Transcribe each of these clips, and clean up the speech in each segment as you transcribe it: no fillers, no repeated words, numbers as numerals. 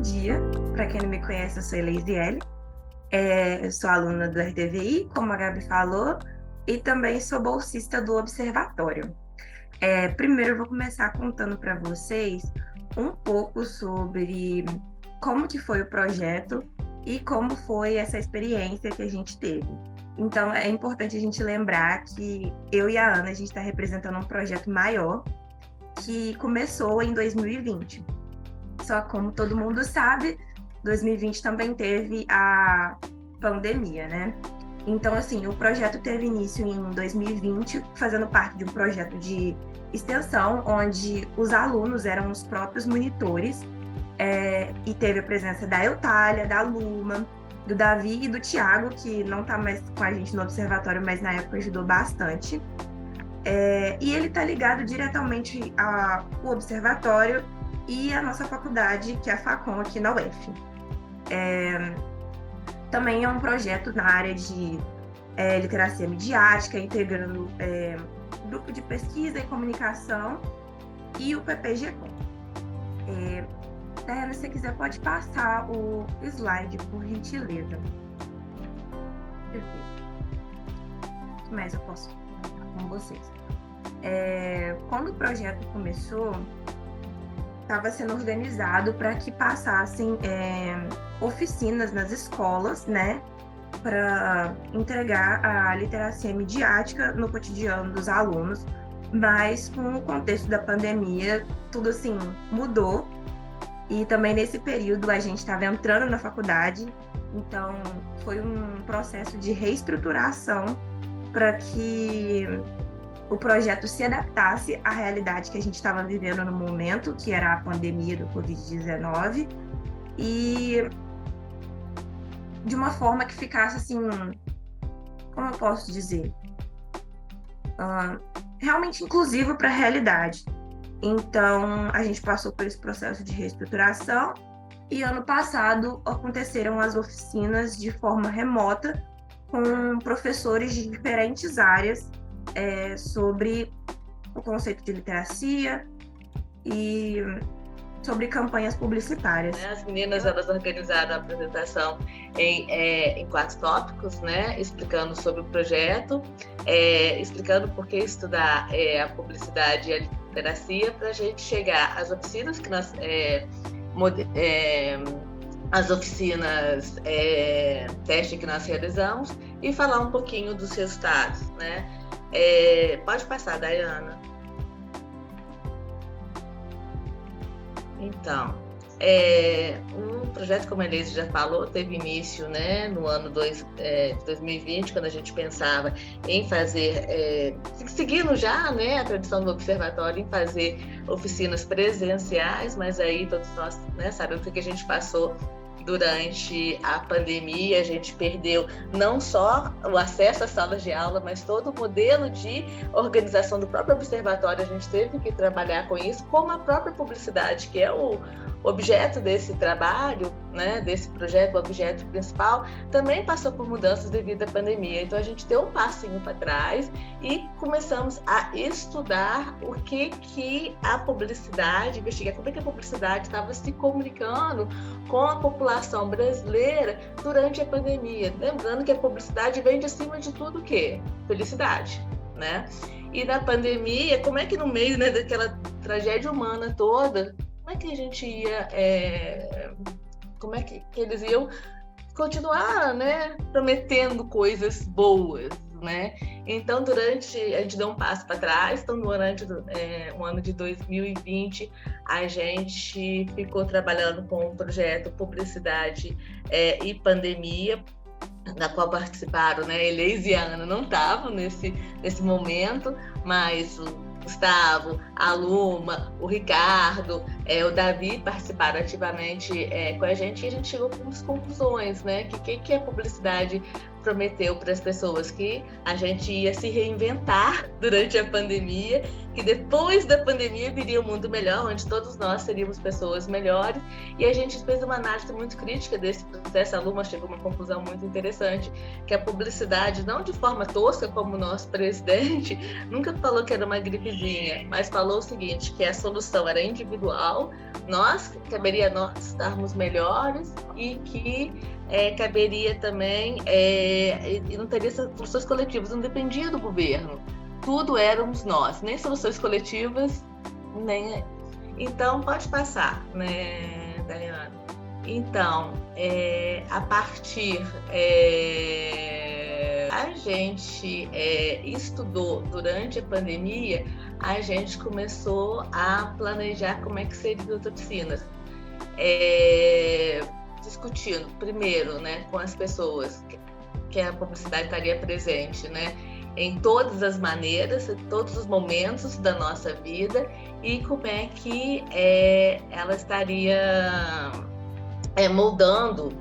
dia. Para quem não me conhece, eu sou Eleisiele. Eu sou aluna do RDVI, como a Gabi falou, e também sou bolsista do Observatório. Primeiro, eu vou começar contando para vocês um pouco sobre como que foi o projeto e como foi essa experiência que a gente teve. Então, é importante a gente lembrar que eu e a Ana, a gente está representando um projeto maior que começou em 2020. Só como todo mundo sabe, 2020 também teve a pandemia, né? Então, assim, o projeto teve início em 2020, fazendo parte de um projeto de extensão, onde os alunos eram os próprios monitores, e teve a presença da Eutália, da Luma, do Davi e do Thiago, que não está mais com a gente no observatório, mas na época ajudou bastante. E ele está ligado diretamente ao observatório e a nossa faculdade, que é a Facom, aqui na UF. Também é um projeto na área de literacia midiática, integrando grupo de pesquisa e comunicação e o PPG-Com. Daiane, se você quiser, pode passar o slide, por gentileza. Perfeito. O que mais eu posso falar com vocês? Quando o projeto começou, estava sendo organizado para que passassem oficinas nas escolas, né, para entregar a literacia midiática no cotidiano dos alunos, mas com o contexto da pandemia, tudo assim mudou, e também nesse período a gente estava entrando na faculdade, então foi um processo de reestruturação para que o projeto se adaptasse à realidade que a gente estava vivendo no momento, que era a pandemia do Covid-19, e de uma forma que ficasse assim, como eu posso dizer, realmente inclusivo para a realidade. Então, a gente passou por esse processo de reestruturação e ano passado aconteceram as oficinas de forma remota com professores de diferentes áreas sobre o conceito de literacia e sobre campanhas publicitárias. As meninas, elas organizaram a apresentação em 4 tópicos, né, explicando sobre o projeto, explicando por que estudar a publicidade e a literacia, para a gente chegar às oficinas que nós as oficinas teste que nós realizamos e falar um pouquinho dos resultados, né? Pode passar, Daiana. Então, um projeto, como a Elise já falou, teve início, né, no ano de 2020, quando a gente pensava em fazer, seguindo já, né, a tradição do observatório, em fazer oficinas presenciais, mas aí todos nós, né, sabemos o que a gente passou durante a pandemia. A gente perdeu não só o acesso às salas de aula, mas todo o modelo de organização do próprio observatório. A gente teve que trabalhar com isso, como a própria publicidade, que é o objeto desse trabalho, né, desse projeto, o objeto principal, também passou por mudanças devido à pandemia. Então a gente deu um passinho para trás e começamos a estudar o que a publicidade, investigar como é que a publicidade estava se comunicando com a população brasileira durante a pandemia. Lembrando que a publicidade vem acima de tudo o quê? Felicidade, né? E na pandemia, como é que no meio, né, daquela tragédia humana toda, como é que a gente ia, como é que eles iam continuar, né, prometendo coisas boas, né? Então, a gente deu um passo para trás. Então, durante o ano de 2020, a gente ficou trabalhando com o projeto Publicidade e Pandemia, da qual participaram, né, Elise e a Ana não estavam nesse momento, mas o Gustavo, a Luma, o Ricardo, o Davi participaram ativamente com a gente, e a gente chegou com as conclusões, né? Que a publicidade prometeu para as pessoas, que a gente ia se reinventar durante a pandemia, que depois da pandemia viria um mundo melhor, onde todos nós seríamos pessoas melhores. E a gente fez uma análise muito crítica desse processo. A Luma chegou a uma conclusão muito interessante, que a publicidade, não de forma tosca como o nosso presidente, nunca falou que era uma gripezinha, mas falou o seguinte, que a solução era individual, qual caberia nós estarmos melhores e que caberia também, e não teria soluções coletivas, não dependia do governo, tudo éramos nós, nem soluções coletivas, nem... Então, pode passar, né, Dayana? Então, a partir... a gente estudou durante a pandemia, a gente começou a planejar como é que seriam as oficinas. Discutindo primeiro, né, com as pessoas que a publicidade estaria presente, né, em todas as maneiras, em todos os momentos da nossa vida, e como é que ela estaria moldando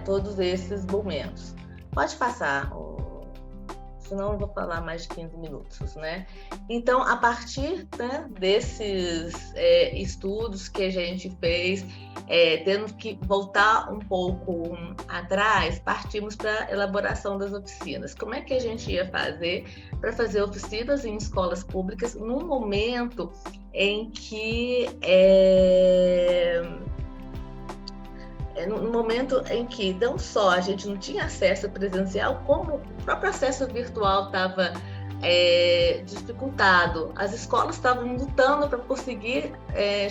todos esses momentos. Pode passar, senão eu vou falar mais de 15 minutos, né? Então, a partir, né, desses estudos que a gente fez, tendo que voltar um pouco atrás, partimos para a elaboração das oficinas. Como é que a gente ia fazer para fazer oficinas em escolas públicas num momento em que... no momento em que não só a gente não tinha acesso presencial, como o próprio acesso virtual estava dificultado. As escolas estavam lutando para conseguir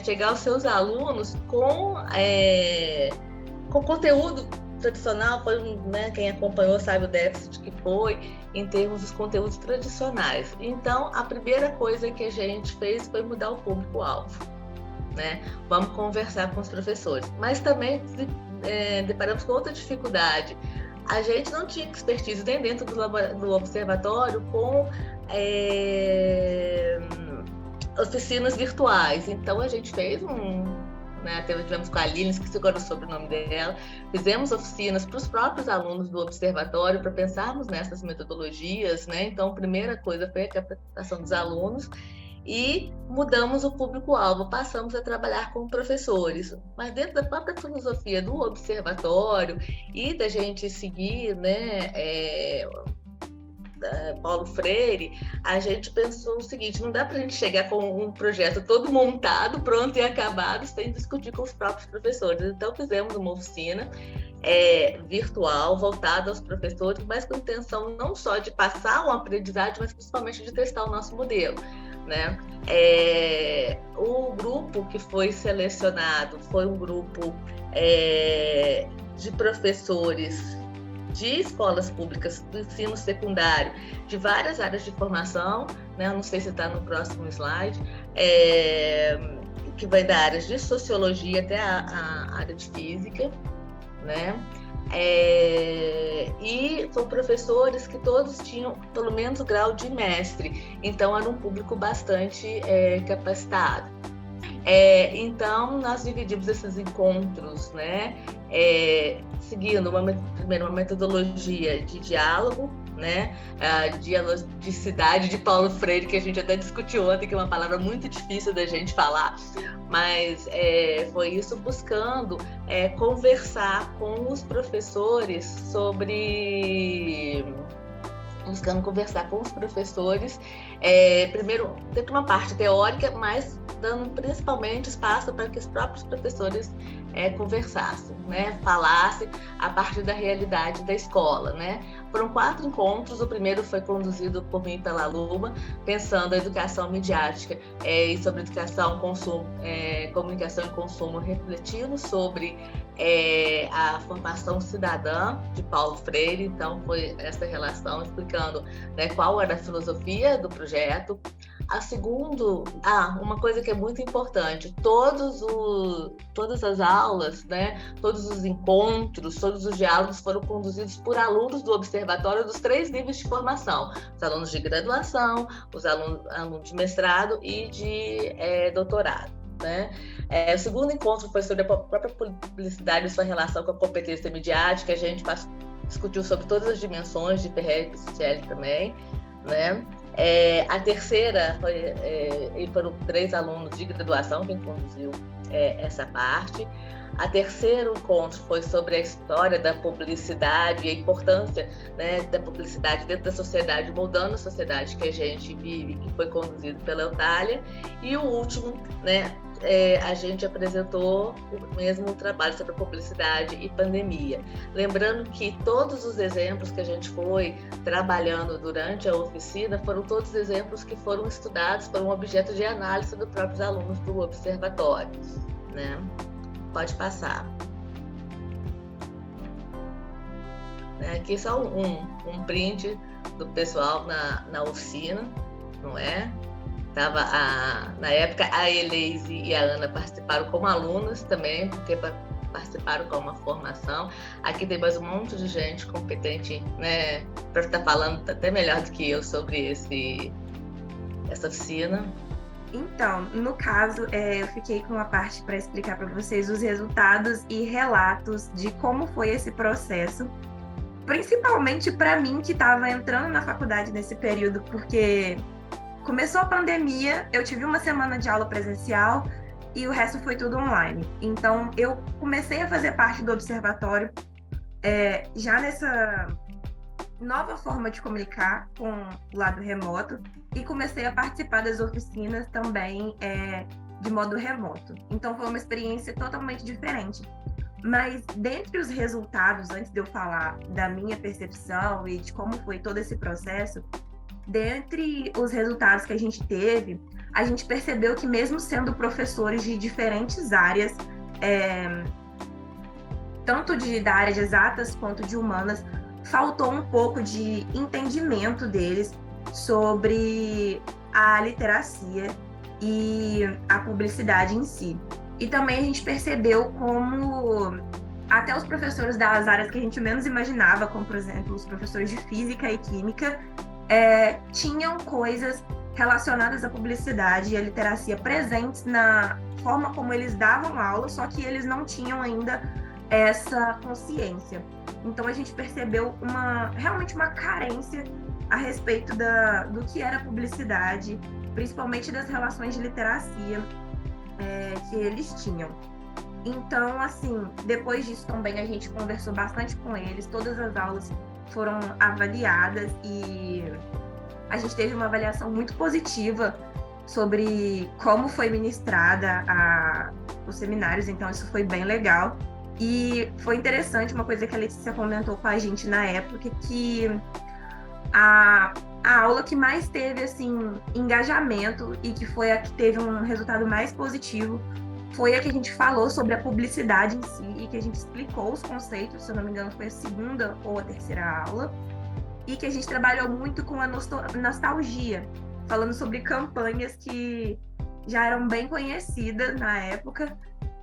chegar aos seus alunos com conteúdo tradicional. Né, quem acompanhou sabe o déficit que foi em termos dos conteúdos tradicionais. Então, a primeira coisa que a gente fez foi mudar o público-alvo. Né? Vamos conversar com os professores, mas também deparamos com outra dificuldade. A gente não tinha expertise nem dentro do observatório com oficinas virtuais, então a gente fez tivemos com a Aline, esqueci agora o sobrenome dela, fizemos oficinas para os próprios alunos do observatório para pensarmos nessas metodologias, né? Então, a primeira coisa foi a capacitação dos alunos, e mudamos o público-alvo, passamos a trabalhar com professores. Mas dentro da própria filosofia do observatório e da gente seguir, né, Paulo Freire, a gente pensou o seguinte: não dá para a gente chegar com um projeto todo montado, pronto e acabado, sem discutir com os próprios professores. Então, fizemos uma oficina virtual, voltada aos professores, mas com intenção não só de passar uma aprendizagem, mas principalmente de testar o nosso modelo. Né? O grupo que foi selecionado foi um grupo de professores de escolas públicas do ensino secundário, de várias áreas de formação, né? Não sei se está no próximo slide, que vai da área de sociologia até a área de física, né? E são professores que todos tinham pelo menos o grau de mestre, então era um público bastante capacitado. Então, nós dividimos esses encontros, né, seguindo primeiro uma metodologia de diálogo, né, a dialogicidade de Paulo Freire, que a gente até discutiu ontem, que é uma palavra muito difícil da gente falar, mas foi isso, buscando conversar com os professores primeiro, dentro de uma parte teórica, mas dando principalmente espaço para que os próprios professores conversassem, né? Falassem a partir da realidade da escola, né? Foram 4 encontros. O primeiro foi conduzido por mim e pela Luma, pensando a educação midiática e sobre educação, consumo, comunicação e consumo, refletindo sobre a formação cidadã de Paulo Freire. Então, foi essa relação, explicando, né, qual era a filosofia do projeto. Uma coisa que é muito importante: todas as aulas, né, todos os encontros, todos os diálogos foram conduzidos por alunos do observatório dos 3 níveis de formação: os alunos de graduação, os alunos de mestrado e de doutorado, né? O segundo encontro foi sobre a própria publicidade e sua relação com a competência midiática. A gente discutiu sobre todas as dimensões de PRR e PCL também, né? A terceira foram 3 alunos de graduação quem conduziu essa parte. A terceiro encontro foi sobre a história da publicidade e a importância, né, da publicidade dentro da sociedade, mudando a sociedade que a gente vive, que foi conduzido pela Eutália. E o último, né, a gente apresentou o mesmo trabalho sobre a publicidade e pandemia. Lembrando que todos os exemplos que a gente foi trabalhando durante a oficina foram todos exemplos que foram estudados por um objeto de análise dos próprios alunos do observatório, né? Pode passar. Aqui só um print do pessoal na oficina, não é? Na época, a Eleise e a Ana participaram como alunas também, porque participaram com uma formação. Aqui tem mais um monte de gente competente, né, para estar falando até melhor do que eu sobre essa oficina. Então, no caso, eu fiquei com uma parte para explicar para vocês os resultados e relatos de como foi esse processo, principalmente para mim que estava entrando na faculdade nesse período, porque começou a pandemia, eu tive uma semana de aula presencial e o resto foi tudo online. Então, eu comecei a fazer parte do observatório já nessa nova forma de comunicar com o lado remoto e comecei a participar das oficinas também de modo remoto. Então, foi uma experiência totalmente diferente. Mas, dentre os resultados, antes de eu falar da minha percepção e de como foi todo esse processo, dentre os resultados que a gente teve, a gente percebeu que mesmo sendo professores de diferentes áreas, tanto da área de exatas quanto de humanas, faltou um pouco de entendimento deles sobre a literacia e a publicidade em si. E também a gente percebeu como até os professores das áreas que a gente menos imaginava, como, por exemplo, os professores de física e química, tinham coisas relacionadas à publicidade e à literacia presentes na forma como eles davam aula, só que eles não tinham ainda essa consciência. Então a gente percebeu realmente uma carência a respeito do que era publicidade, principalmente das relações de literacia que eles tinham. Então, assim, depois disso também a gente conversou bastante com eles, todas as aulas foram avaliadas e a gente teve uma avaliação muito positiva sobre como foi ministrada os seminários, então isso foi bem legal. E foi interessante, uma coisa que a Letícia comentou com a gente na época, que a aula que mais teve, assim, engajamento e que foi a que teve um resultado mais positivo foi a que a gente falou sobre a publicidade em si e que a gente explicou os conceitos, se eu não me engano foi a segunda ou a terceira aula, e que a gente trabalhou muito com a nostalgia, falando sobre campanhas que já eram bem conhecidas na época.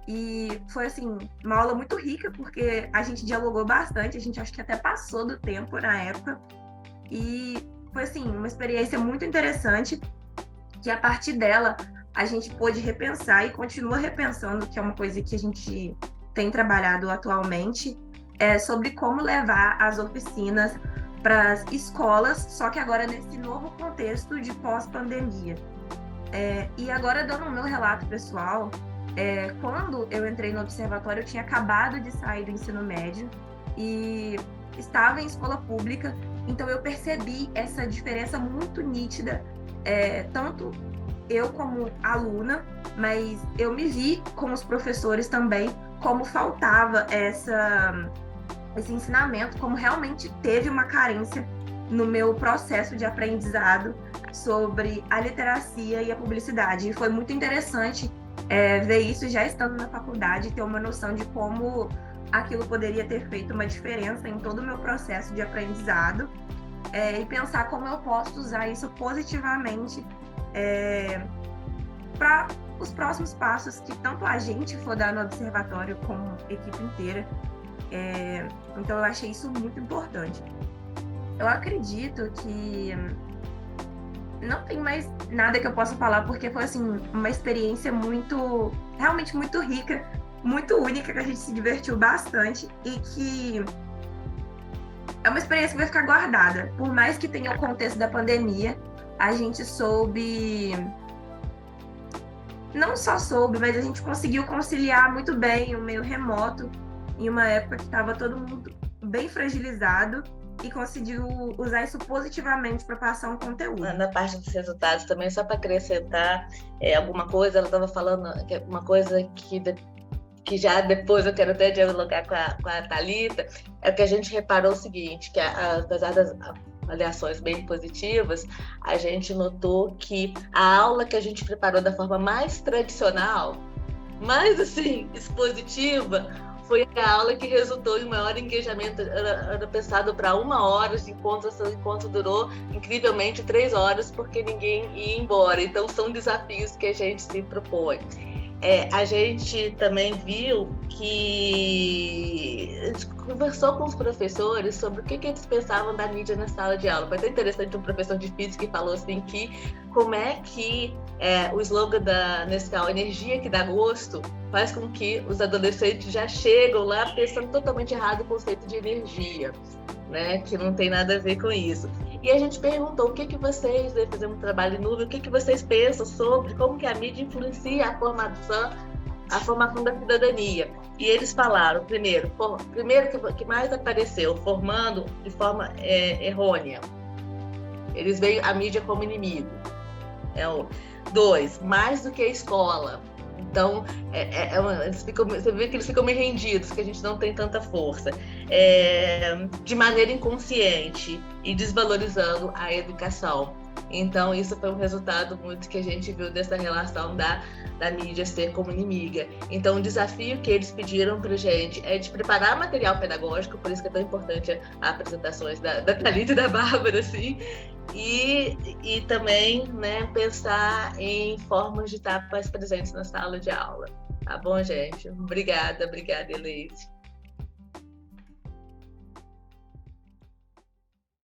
E foi, assim, uma aula muito rica, porque a gente dialogou bastante, a gente acho que até passou do tempo na época. E foi, assim, uma experiência muito interessante, que a partir dela a gente pôde repensar e continua repensando, que é uma coisa que a gente tem trabalhado atualmente, sobre como levar as oficinas para as escolas, só que agora nesse novo contexto de pós-pandemia. E agora, dando o meu relato pessoal, quando eu entrei no observatório, eu tinha acabado de sair do ensino médio e estava em escola pública, então eu percebi essa diferença muito nítida, tanto eu como aluna, mas eu me vi com os professores também, como faltava esse ensinamento, como realmente teve uma carência no meu processo de aprendizado sobre a literacia e a publicidade. E foi muito interessante ver isso já estando na faculdade, ter uma noção de como aquilo poderia ter feito uma diferença em todo o meu processo de aprendizado, e pensar como eu posso usar isso positivamente para os próximos passos que tanto a gente for dar no observatório como a equipe inteira. Então eu achei isso muito importante. Eu acredito que não tem mais nada que eu possa falar, porque foi, assim, uma experiência realmente muito rica, muito única, que a gente se divertiu bastante e que é uma experiência que vai ficar guardada. Por mais que tenha o contexto da pandemia, a gente soube não só soube, mas a gente conseguiu conciliar muito bem o meio remoto em uma época que estava todo mundo bem fragilizado e conseguiu usar isso positivamente para passar um conteúdo. Na parte dos resultados também, só para acrescentar alguma coisa, ela estava falando uma coisa que já depois eu quero até dialogar com a Thalita, é que a gente reparou o seguinte, que apesar das avaliações bem positivas, a gente notou que a aula que a gente preparou da forma mais tradicional, mais assim, expositiva, foi a aula que resultou em maior engajamento. Era pensado para 1 hora de encontro, o encontro durou incrivelmente 3 horas, porque ninguém ia embora. Então, são desafios que a gente se propõe. A gente também viu que a gente conversou com os professores sobre o que eles pensavam da mídia na sala de aula. Foi até interessante um professor de física que falou assim que como é que o slogan da Nescau, energia que dá gosto, faz com que os adolescentes já chegam lá pensando totalmente errado o conceito de energia, né? Que não tem nada a ver com isso. E a gente perguntou o que vocês, fizemos um trabalho em nuvem, o que vocês pensam sobre como que a mídia influencia a formação da cidadania. E eles falaram, primeiro que mais apareceu, formando de forma errônea. Eles veem a mídia como inimigo. 2, mais do que a escola. Então, você vê que eles ficam meio rendidos, que a gente não tem tanta força. De maneira inconsciente e desvalorizando a educação. Então, isso foi um resultado muito que a gente viu dessa relação da mídia ser como inimiga. Então, o desafio que eles pediram para a gente é de preparar material pedagógico, por isso que é tão importante as apresentações da Thalita e da Bárbara, assim, e também, né, pensar em formas de estar mais presentes na sala de aula. Tá bom, gente? Obrigada, Elise.